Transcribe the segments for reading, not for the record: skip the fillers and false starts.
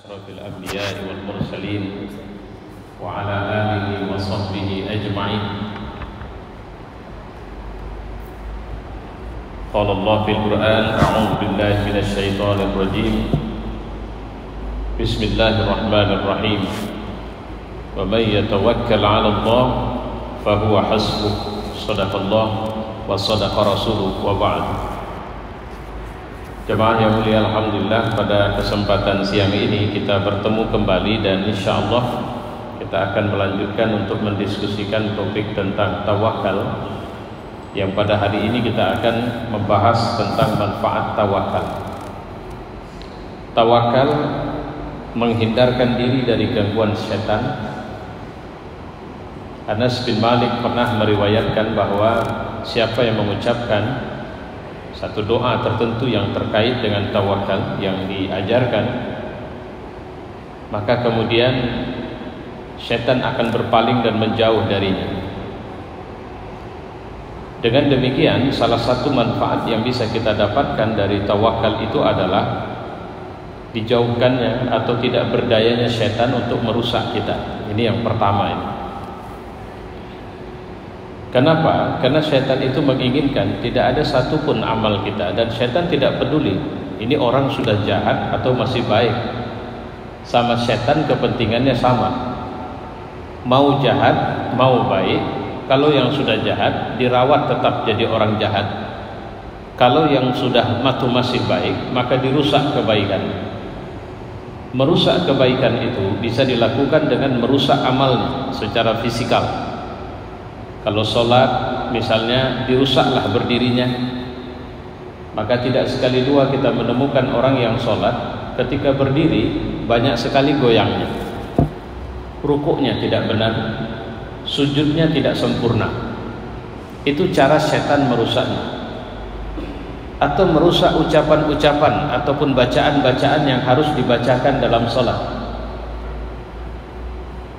asyrafil anbiya'i wal mursalin wa ala alihi wa sahbihi ajma'in. Qala Allah fil Qur'an, a'udzu billahi minasy syaithanir rajim. Bismillahirrahmanirrahim. Wa may yatawakkal 'ala Allah fa huwa hasbuh. Shadaqallah wa shadaqa rasuluhu wa ba'd. Jemaah yang mulia, alhamdulillah pada kesempatan siang ini kita bertemu kembali dan insyaallah kita akan melanjutkan untuk mendiskusikan topik tentang tawakal, yang pada hari ini kita akan membahas tentang manfaat tawakal. Tawakal menghindarkan diri dari gangguan setan. Anas bin Malik pernah meriwayatkan bahwa siapa yang mengucapkan satu doa tertentu yang terkait dengan tawakal yang diajarkan, maka kemudian setan akan berpaling dan menjauh darinya. Dengan demikian, salah satu manfaat yang bisa kita dapatkan dari tawakal itu adalah dijauhkannya atau tidak berdayanya setan untuk merusak kita. Ini yang pertama ini. Kenapa? Karena setan itu menginginkan tidak ada satupun amal kita, dan setan tidak peduli ini orang sudah jahat atau masih baik. Sama setan kepentingannya sama. Mau jahat, mau baik. Kalau yang sudah jahat dirawat tetap jadi orang jahat. Kalau yang sudah masih baik, maka dirusak kebaikan. Merusak kebaikan itu bisa dilakukan dengan merusak amalnya secara fisikal. Kalau sholat misalnya dirusaklah berdirinya, maka tidak sekali dua kita menemukan orang yang sholat ketika berdiri banyak sekali goyangnya, rukuknya tidak benar, sujudnya tidak sempurna. Itu cara setan merusaknya. Atau merusak ucapan-ucapan ataupun bacaan-bacaan yang harus dibacakan dalam sholat.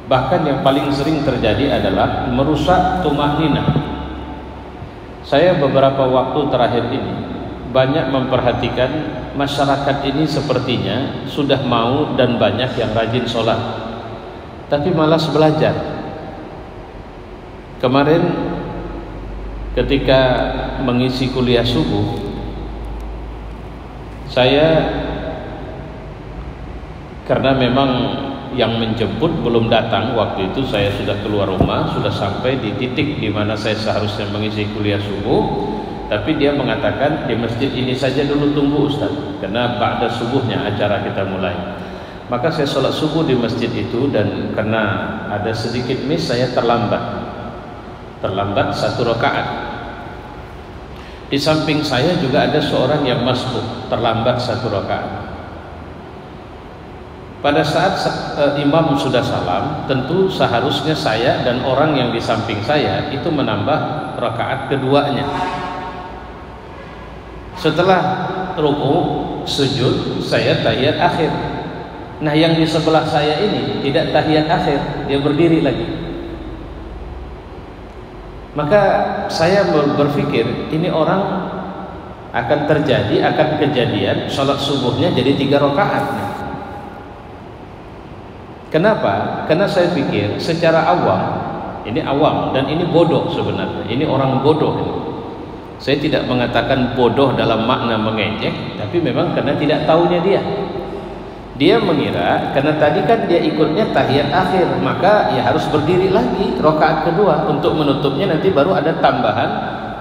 Bahkan yang paling sering terjadi adalah merusak tumaninah. Saya beberapa waktu terakhir ini banyak memperhatikan masyarakat ini sepertinya sudah mau dan banyak yang rajin sholat, tapi malas belajar. Kemarin ketika mengisi kuliah subuh, saya karena memang yang menjemput belum datang, waktu itu saya sudah keluar rumah, sudah sampai di titik di mana saya seharusnya mengisi kuliah subuh, tapi dia mengatakan di masjid ini saja dulu tunggu Ustaz, karena ba'da subuhnya acara kita mulai. Maka saya sholat subuh di masjid itu, dan karena ada sedikit miss saya terlambat satu rakaat. Di samping saya juga ada seorang yang masbuk, terlambat satu rakaat. Pada saat imam sudah salam, tentu seharusnya saya dan orang yang di samping saya itu menambah rakaat keduanya. Setelah ruku, sujud, saya tahiyat akhir. Nah, yang di sebelah saya ini tidak tahiyat akhir, dia berdiri lagi. Maka saya berpikir ini orang akan kejadian salat subuhnya jadi 3 rakaat. Kenapa? Karena saya pikir secara awam, ini awam dan ini bodoh sebenarnya. Ini orang bodoh ini. Saya tidak mengatakan bodoh dalam makna mengejek, tapi memang karena tidak tahunya dia. Dia mengira karena tadi kan dia ikutnya tahiyat akhir, maka ya harus berdiri lagi rakaat kedua untuk menutupnya, nanti baru ada tambahan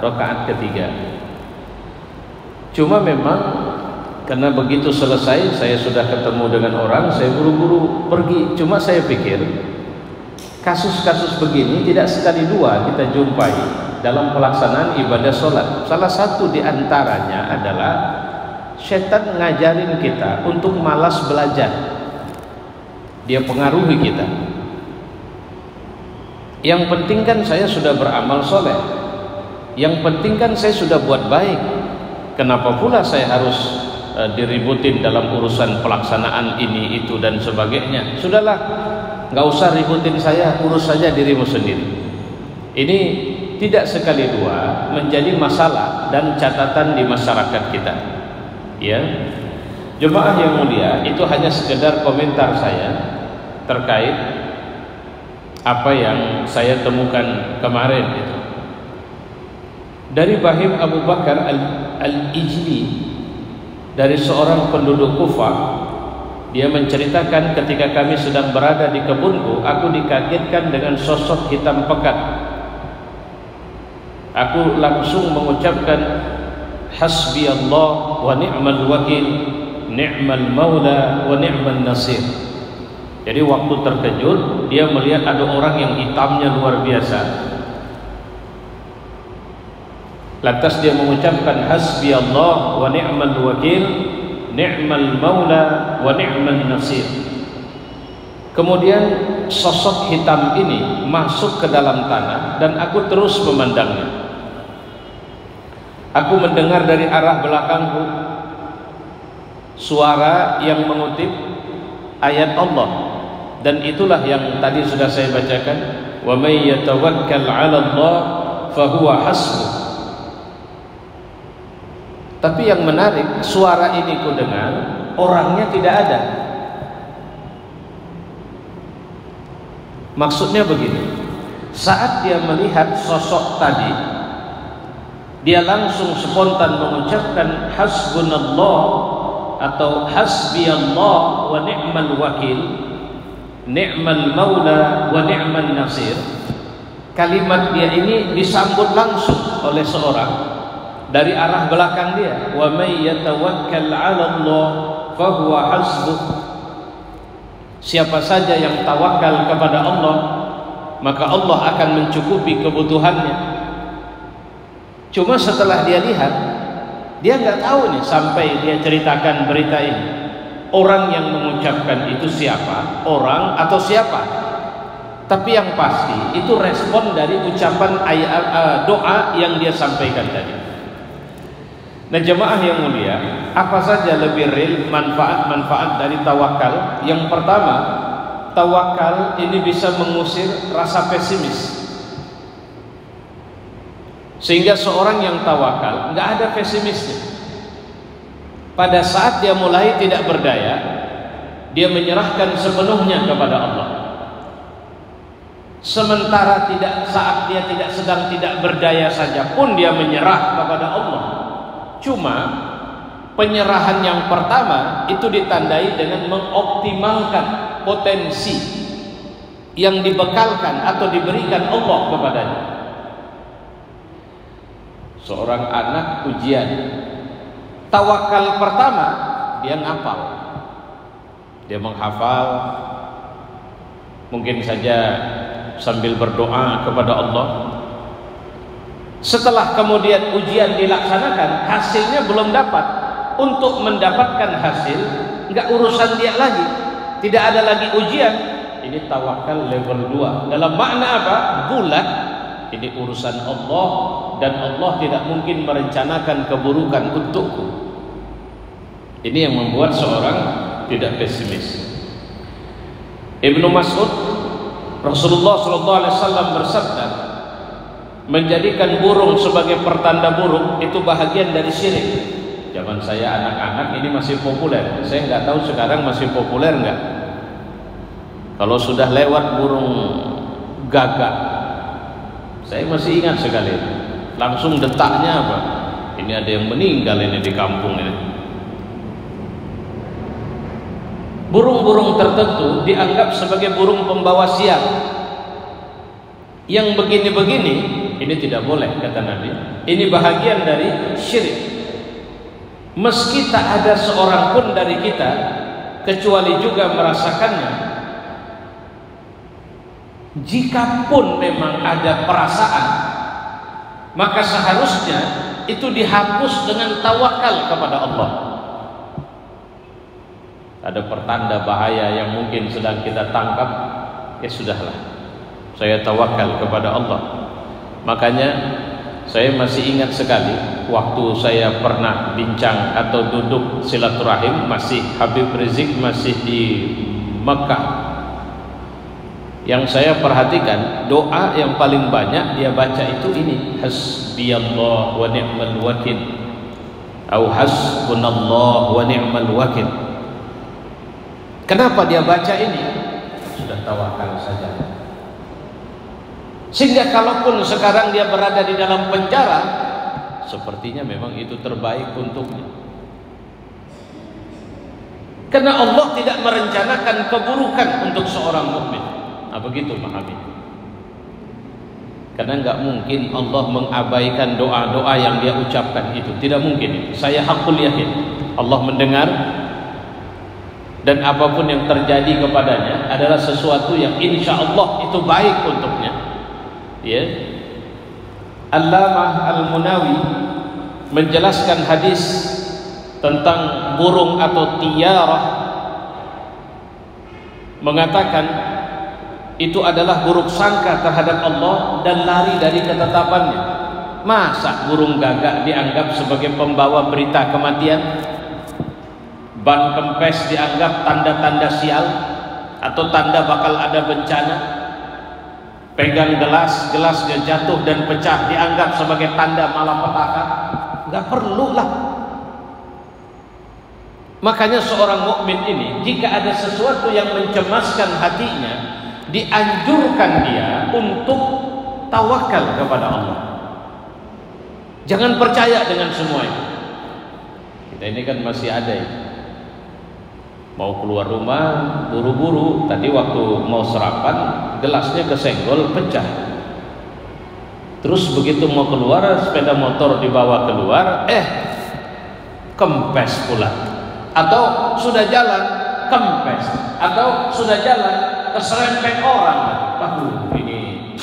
rakaat ketiga. Cuma memang karena begitu selesai saya sudah ketemu dengan orang, saya buru-buru pergi. Cuma saya pikir kasus-kasus begini tidak sekali dua kita jumpai dalam pelaksanaan ibadah sholat. Salah satu di antaranya adalah setan ngajarin kita untuk malas belajar. Dia pengaruhi kita. Yang penting kan saya sudah beramal soleh, yang penting kan saya sudah buat baik. Kenapa pula saya harus diributin dalam urusan pelaksanaan ini itu dan sebagainya? Sudahlah, nggak usah ributin saya, urus saja dirimu sendiri. Ini tidak sekali dua menjadi masalah dan catatan di masyarakat kita. Ya, Jemaah yang mulia, itu hanya sekedar komentar saya terkait apa yang saya temukan kemarin itu. Dari Bahim Abu Bakar Al-Ijli, dari seorang penduduk Kufah, dia menceritakan ketika kami sedang berada di kebunku, aku dikagetkan dengan sosok hitam pekat. Aku langsung mengucapkan hasbi Allah wa ni'mal wakil, ni'mal maula wa ni'mal nasir. Jadi waktu terkejut, dia melihat ada orang yang hitamnya luar biasa. Lantas dia mengucapkan hasbi Allah wa ni'mal wakil, ni'mal maula wa ni'mal nasir. Kemudian sosok hitam ini masuk ke dalam tanah dan aku terus memandangnya. Aku mendengar dari arah belakangku suara yang mengutip ayat Allah, dan itulah yang tadi sudah saya bacakan, wa may yatawakkal 'ala Allah fa huwa hasbuh. Tapi yang menarik, suara ini ku dengar, orangnya tidak ada. Maksudnya begini, saat dia melihat sosok tadi, dia langsung spontan mengucapkan hasbunallah atau hasbiyallah wa ni'mal wakil, ni'mal maula wa ni'mal nasir. Kalimat dia ini disambut langsung oleh seorang dari arah belakang dia, wa may yatawakkal 'ala Allah fa huwa hasbuh. Siapa saja yang tawakal kepada Allah, maka Allah akan mencukupi kebutuhannya. Cuma setelah dia lihat, dia nggak tahu nih sampai dia ceritakan berita ini, orang yang mengucapkan itu siapa, orang atau siapa. Tapi yang pasti itu respon dari ucapan doa yang dia sampaikan tadi. Nah jemaah yang mulia, apa saja lebih real manfaat-manfaat dari tawakal? Yang pertama, tawakal ini bisa mengusir rasa pesimis. Sehingga seorang yang tawakal nggak ada pesimisnya. Pada saat dia mulai tidak berdaya, dia menyerahkan sepenuhnya kepada Allah. Sementara saat dia tidak sedang tidak berdaya saja pun dia menyerah kepada Allah. Cuma penyerahan yang pertama itu ditandai dengan mengoptimalkan potensi yang dibekalkan atau diberikan Allah kepadanya. Seorang anak ujian, tawakal pertama dia ngapal, dia menghafal, mungkin saja sambil berdoa kepada Allah. Setelah kemudian ujian dilaksanakan, hasilnya belum dapat. Untuk mendapatkan hasil, nggak urusan dia lagi, tidak ada lagi ujian. Ini tawakal level 2. Dalam makna apa? Bulat. Ini urusan Allah, dan Allah tidak mungkin merencanakan keburukan untukku. Ini yang membuat seorang tidak pesimis. Ibnu Mas'ud, Rasulullah SAW bersabda, menjadikan burung sebagai pertanda buruk itu bahagian dari syirik. Zaman saya anak-anak ini masih populer. Saya nggak tahu sekarang masih populer nggak. Kalau sudah lewat burung gagak, saya masih ingat sekali, langsung detaknya apa? Ini ada yang meninggal ini di kampung ini. Burung-burung tertentu dianggap sebagai burung pembawa sial. Yang begini-begini, ini tidak boleh kata Nabi. Ini bahagian dari syirik. Meski tak ada seorang pun dari kita kecuali juga merasakannya. Jikapun memang ada perasaan, maka seharusnya itu dihapus dengan tawakal kepada Allah. Ada pertanda bahaya yang mungkin sedang kita tangkap, ya sudahlah, saya tawakal kepada Allah. Makanya saya masih ingat sekali waktu saya pernah bincang atau duduk silaturahim, masih Habib Rizik masih di Mekah. Yang saya perhatikan, doa yang paling banyak dia baca itu ini, hasbiyallah wa ni'mal wakil. Au hasbunallah wa ni'mal wakil. Kenapa dia baca ini? Sudah tawakal saja. Sehingga kalaupun sekarang dia berada di dalam penjara, sepertinya memang itu terbaik untuknya. Karena Allah tidak merencanakan keburukan untuk seorang mukmin. Nah, begitu pahami. Karena enggak mungkin Allah mengabaikan doa-doa yang dia ucapkan itu. Tidak mungkin. Saya hakul yakin Allah mendengar, dan apapun yang terjadi kepadanya adalah sesuatu yang insya Allah itu baik untuknya. Ya. Allamah Al-Munawi menjelaskan hadis tentang burung atau tiarah, mengatakan itu adalah buruk sangka terhadap Allah dan lari dari ketetapannya. Masa burung gagak dianggap sebagai pembawa berita kematian? Ban kempes dianggap tanda-tanda sial atau tanda bakal ada bencana? Pegang gelasnya jatuh dan pecah dianggap sebagai tanda malapetaka? Enggak perlu lah. Makanya seorang mukmin ini, jika ada sesuatu yang mencemaskan hatinya, dianjurkan dia untuk tawakal kepada Allah. Jangan percaya dengan semua itu. Kita ini kan masih ada ya. Mau keluar rumah buru-buru, tadi waktu mau sarapan gelasnya kesenggol pecah. Terus begitu mau keluar, sepeda motor dibawa keluar, kempes pula. Atau sudah jalan kempes, atau sudah jalan keserempet orang. Waduh, ini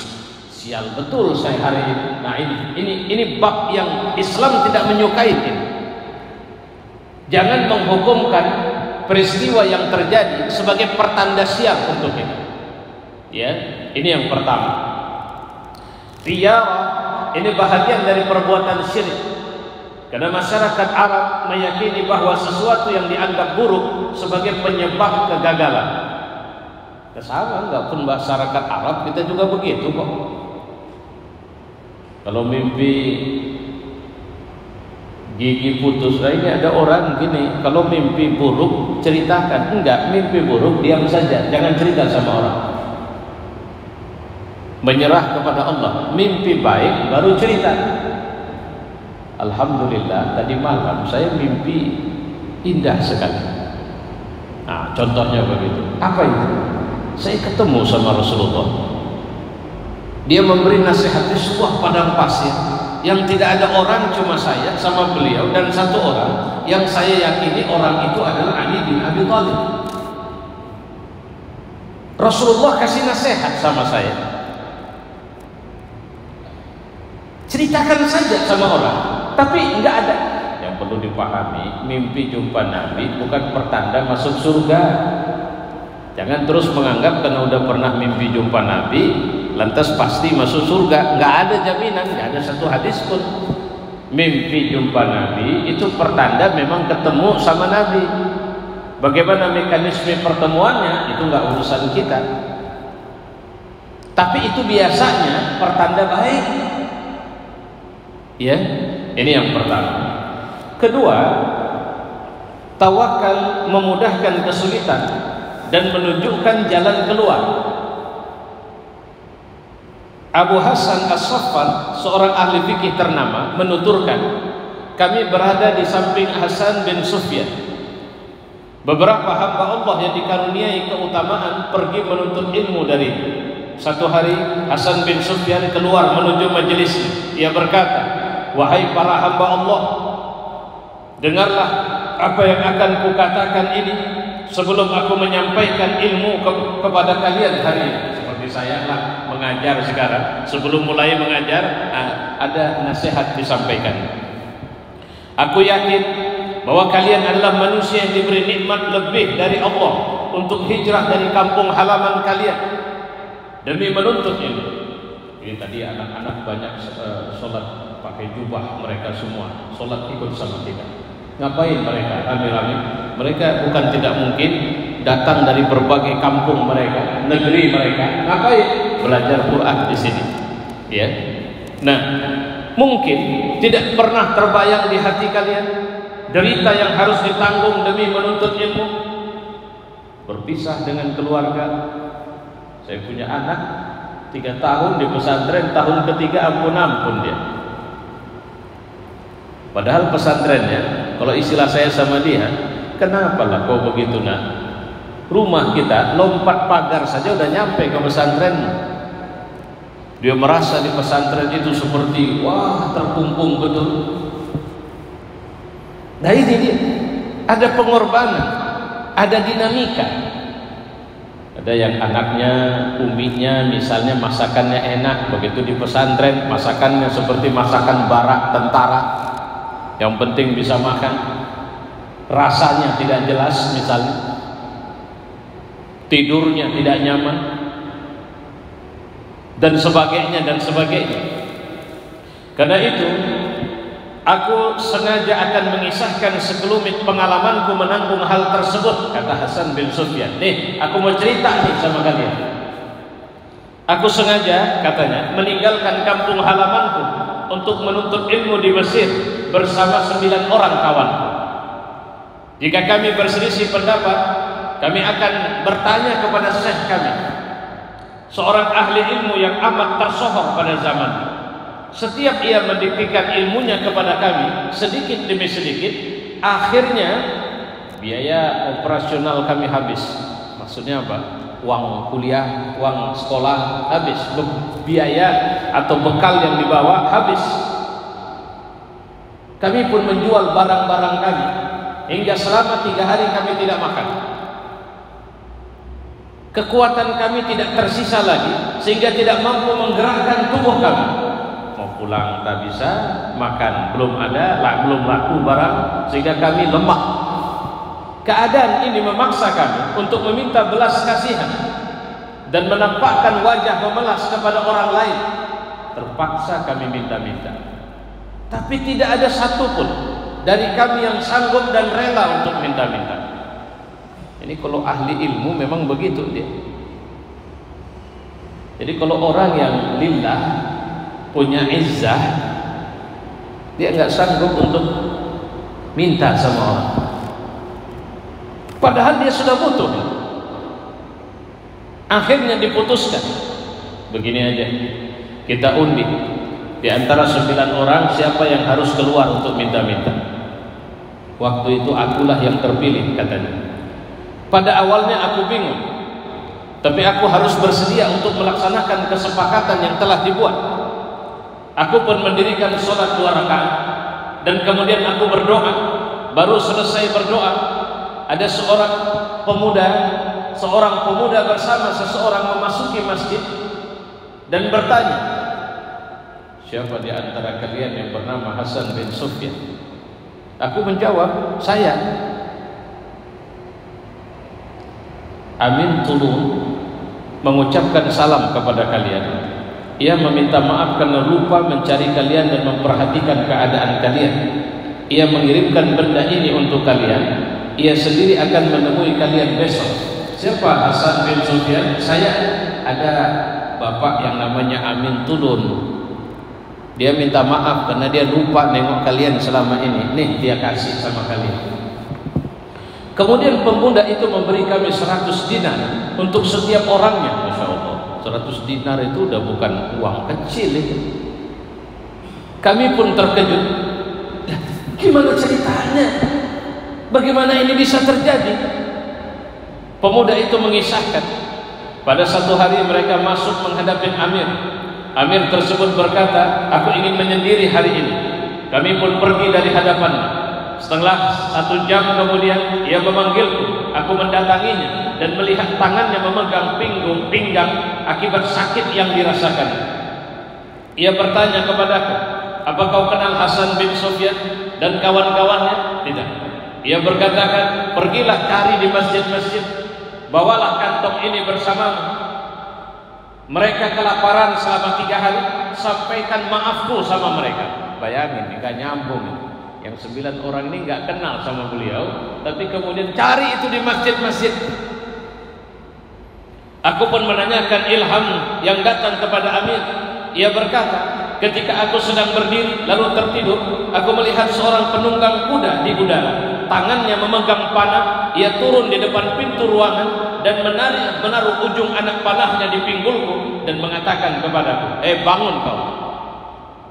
sial betul saya hari ini. Nah, ini bab yang Islam tidak menyukai ini. Jangan menghukumkan peristiwa yang terjadi sebagai pertanda sial untuk kita. Ya, ini yang pertama. Tiarah ini bahagian dari perbuatan syirik. Karena masyarakat Arab meyakini bahwa sesuatu yang dianggap buruk sebagai penyebab kegagalan. Sama enggak pun masyarakat Arab kita juga begitu kok. Kalau mimpi gigi putus, ini ada orang gini, kalau mimpi buruk ceritakan. Enggak, mimpi buruk diam saja, jangan cerita sama orang. Menyerah kepada Allah. Mimpi baik baru cerita. Alhamdulillah tadi malam saya mimpi indah sekali. Nah, contohnya begitu. Apa itu? Saya ketemu sama Rasulullah. Dia memberi nasihat di sebuah padang pasir yang tidak ada orang, cuma saya sama beliau dan satu orang yang saya yakini orang itu adalah Ali bin Abi Thalib. Rasulullah kasih nasihat sama saya. Ceritakan saja sama orang. Tapi enggak ada. Yang perlu dipahami, mimpi jumpa Nabi bukan pertanda masuk surga. Jangan terus menganggap karena udah pernah mimpi jumpa Nabi lantas pasti masuk surga. Enggak ada jaminan, enggak ada satu hadis pun. Mimpi jumpa Nabi itu pertanda memang ketemu sama Nabi. Bagaimana mekanisme pertemuannya itu enggak urusan kita. Tapi itu biasanya pertanda baik. Ya. Ini yang pertama. Kedua, tawakal memudahkan kesulitan dan menunjukkan jalan keluar. Abu Hasan As-Saffar, seorang ahli fikih ternama, menuturkan, kami berada di samping Hasan bin Sufyan. Beberapa hamba Allah yang dikaruniai keutamaan pergi menuntut ilmu darinya. Satu hari Hasan bin Sufyan keluar menuju majelisnya. Ia berkata, wahai para hamba Allah, dengarlah apa yang akan kukatakan ini sebelum aku menyampaikan ilmu kepada kalian hari ini. Seperti saya lah mengajar sekarang, sebelum mulai mengajar ada nasihat disampaikan. Aku yakin bahwa kalian adalah manusia yang diberi nikmat lebih dari Allah untuk hijrah dari kampung halaman kalian demi menuntut ilmu. Ini tadi anak-anak banyak sholat pakai jubah, mereka semua sholat ikut sama kita. Ngapain mereka rame-rame? Mereka bukan tidak mungkin datang dari berbagai kampung mereka, negeri mereka. Ngapain? Belajar Quran di sini. Ya. Nah, mungkin tidak pernah terbayang di hati kalian derita yang harus ditanggung demi menuntut ilmu, berpisah dengan keluarga. Saya punya anak 3 tahun di pesantren, tahun ketiga ampun-ampun dia. Padahal pesantrennya, kalau istilah saya sama dia, kenapa lah kau begitu nak? Rumah kita lompat pagar saja udah nyampe ke pesantren. Dia merasa di pesantren itu seperti wah terkungkung betul. Nah ini dia, ada pengorbanan, ada dinamika. Ada yang anaknya, uminya misalnya masakannya enak, begitu di pesantren masakannya seperti masakan barak tentara. Yang penting bisa makan, rasanya tidak jelas misalnya, tidurnya tidak nyaman, dan sebagainya dan sebagainya. Karena itu aku sengaja akan mengisahkan sekelumit pengalamanku menanggung hal tersebut, kata Hasan bin Sufyan. Nih, aku mau cerita nih sama kalian. Aku sengaja, katanya, meninggalkan kampung halamanku untuk menuntut ilmu di Mesir bersama 9 orang kawanku. Jika kami berselisih pendapat, kami akan bertanya kepada syekh kami, seorang ahli ilmu yang amat tersohor pada zaman. Setiap ia mendiktikan ilmunya kepada kami sedikit demi sedikit, akhirnya biaya operasional kami habis. Maksudnya apa? Uang kuliah, uang sekolah habis, biaya atau bekal yang dibawa habis. Kami pun menjual barang-barang kami, hingga selama 3 hari kami tidak makan. Kekuatan kami tidak tersisa lagi, sehingga tidak mampu menggerakkan tubuh kami. Mau pulang tak bisa, makan belum ada, belum laku barang, sehingga kami lemah. Keadaan ini memaksa kami untuk meminta belas kasihan dan menampakkan wajah memelas kepada orang lain. Terpaksa kami minta-minta, tapi tidak ada satupun dari kami yang sanggup dan rela untuk minta-minta. Ini kalau ahli ilmu memang begitu dia. Jadi kalau orang yang lillah, punya izzah, dia nggak sanggup untuk minta sama orang, padahal dia sudah butuh. Akhirnya diputuskan, begini aja, kita undi di antara 9 orang siapa yang harus keluar untuk minta-minta. Waktu itu akulah yang terpilih, katanya. Pada awalnya aku bingung, tapi aku harus bersedia untuk melaksanakan kesepakatan yang telah dibuat. Aku pun mendirikan sholat 2 rakaat dan kemudian aku berdoa. Baru selesai berdoa, ada seorang pemuda bersama seseorang memasuki masjid dan bertanya, siapa di antara kalian yang bernama Hasan bin Sufyan? Aku menjawab, saya. Amin turun mengucapkan salam kepada kalian. Ia meminta maaf karena lupa mencari kalian dan memperhatikan keadaan kalian. Ia mengirimkan benda ini untuk kalian. Ia sendiri akan menemui kalian besok. Siapa Hasan bin Sufyan? Saya. Ada bapak yang namanya Amin turun. Dia minta maaf karena dia lupa nengok kalian selama ini. Nih dia kasih sama kalian. Kemudian pemuda itu memberi kami 100 dinar untuk setiap orangnya. Masya Allah, 100 dinar itu udah bukan uang kecil itu. Kami pun terkejut. Gimana ceritanya? Bagaimana ini bisa terjadi? Pemuda itu mengisahkan, pada satu hari mereka masuk menghadapi Amir. Amir tersebut berkata, aku ingin menyendiri hari ini. Kami pun pergi dari hadapannya. Setelah 1 jam kemudian ia memanggilku. Aku mendatanginya dan melihat tangannya memegang pinggang akibat sakit yang dirasakan. Ia bertanya kepadaku, apa kau kenal Hasan bin Sufyan dan kawan-kawannya? Tidak. Ia berkatakan, pergilah cari di masjid-masjid, bawalah kantong ini bersamamu. Mereka kelaparan selama 3 hari, sampaikan maafku sama mereka. Bayangin, nggak nyambung. Yang 9 orang ini nggak kenal sama beliau, tapi kemudian cari itu di masjid-masjid. Aku pun menanyakan ilham yang datang kepada Amir. Ia berkata, Ketika aku sedang berdiri lalu tertidur, aku melihat seorang penunggang kuda di udara. Tangannya memegang panah, ia turun di depan pintu ruangan dan menaruh ujung anak panahnya di pinggulku dan mengatakan kepadaku, bangun kau.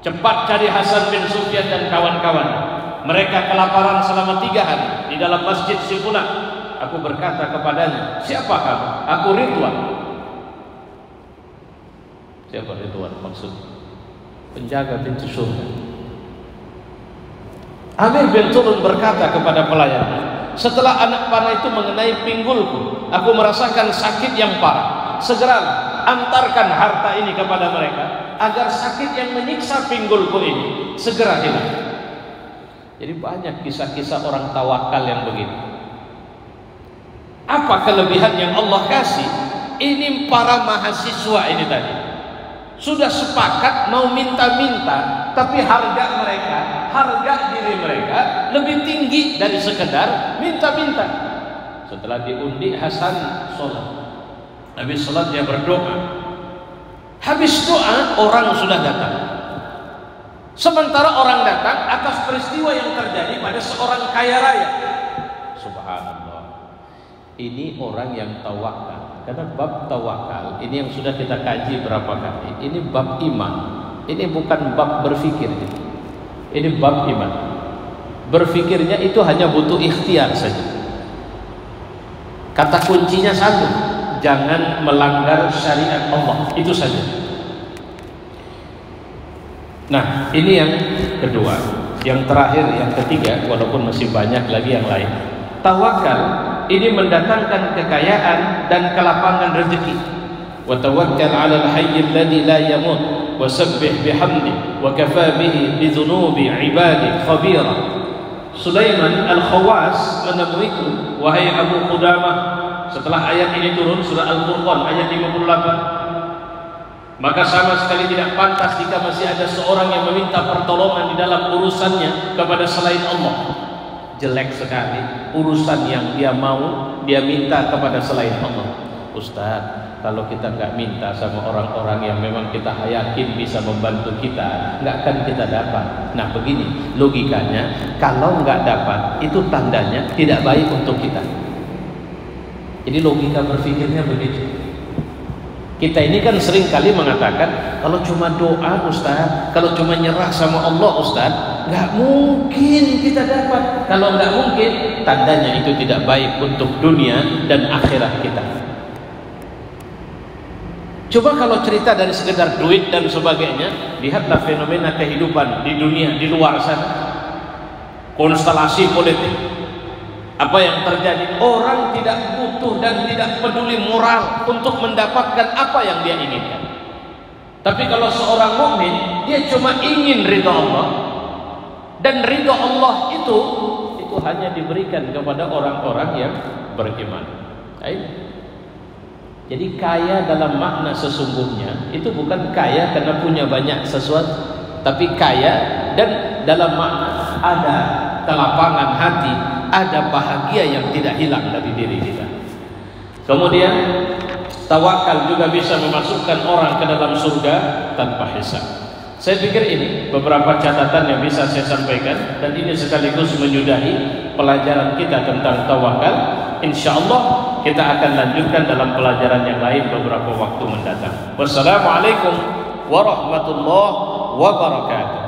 Cepat cari Hasan bin Sufyan dan kawan-kawan. Mereka kelaparan selama 3 hari di dalam masjid si fulan. Aku berkata kepadanya, siapa kamu? Aku Ridwan. Siapa Ridwan maksudnya? Penjaga pintu surga. Amir bin Turun berkata kepada pelayannya, setelah anak panah itu mengenai pinggulku, aku merasakan sakit yang parah. Segeralah antarkan harta ini kepada mereka, agar sakit yang menyiksa pinggulku ini segera hilang. Jadi banyak kisah-kisah orang tawakal yang begini. Apa kelebihan yang Allah kasih? Ini para mahasiswa ini tadi sudah sepakat mau minta-minta, tapi harga mereka, harga diri mereka lebih tinggi dari sekedar minta-minta. Setelah diundi, Hasan sholat. Habis sholat dia berdoa. Habis doa, orang sudah datang. Sementara orang datang atas peristiwa yang terjadi pada seorang kaya raya. Subhanallah. Ini orang yang tawakal. Karena bab tawakal ini yang sudah kita kaji berapa kali. Ini bab iman. Ini bukan bab berfikir. Ini bab iman. Berfikirnya itu hanya butuh ikhtiar saja. Kata kuncinya satu, jangan melanggar syariat Allah. Itu saja. Nah, ini yang kedua. Yang terakhir, yang ketiga, walaupun masih banyak lagi yang lain. Tawakal ini mendatangkan kekayaan dan kelapangan rezeki. Wa tawakkal 'alal hayyil ladzi la yamut wasabbih bihamdi wa kafa bihi bi dzunubi 'ibadi khabira. Sulaiman Al-Khawas menemuiku, wahai Abu Qudamah, setelah ayat ini turun, surah Al-Furqan ayat 58, maka sama sekali tidak pantas jika masih ada seorang yang meminta pertolongan di dalam urusannya kepada selain Allah. Jelek sekali urusan yang dia mau dia minta kepada selain Allah. Ustaz, kalau kita nggak minta sama orang-orang yang memang kita yakin bisa membantu kita, nggak akan kita dapat. Nah begini logikanya, kalau nggak dapat itu tandanya tidak baik untuk kita. Jadi logika berpikirnya begitu. Kita ini kan sering kali mengatakan, kalau cuma doa Ustaz, kalau cuma nyerah sama Allah Ustaz, nggak mungkin kita dapat. Kalau nggak mungkin, tandanya itu tidak baik untuk dunia dan akhirat kita. Coba kalau cerita dari sekedar duit dan sebagainya, lihatlah fenomena kehidupan di dunia, di luar sana. Konstelasi politik. Apa yang terjadi? Orang tidak butuh dan tidak peduli moral untuk mendapatkan apa yang dia inginkan. Tapi kalau seorang mukmin, dia cuma ingin ridha Allah, dan ridha Allah itu hanya diberikan kepada orang-orang yang beriman. Jadi kaya dalam makna sesungguhnya itu bukan kaya karena punya banyak sesuatu, tapi kaya dan dalam makna ada kelapangan hati, ada bahagia yang tidak hilang dari diri kita. Kemudian tawakal juga bisa memasukkan orang ke dalam surga tanpa hisab. Saya pikir ini beberapa catatan yang bisa saya sampaikan, dan ini sekaligus menyudahi pelajaran kita tentang tawakal. Insyaallah kita akan lanjutkan dalam pelajaran yang lain beberapa waktu mendatang. Wassalamualaikum warahmatullahi wabarakatuh.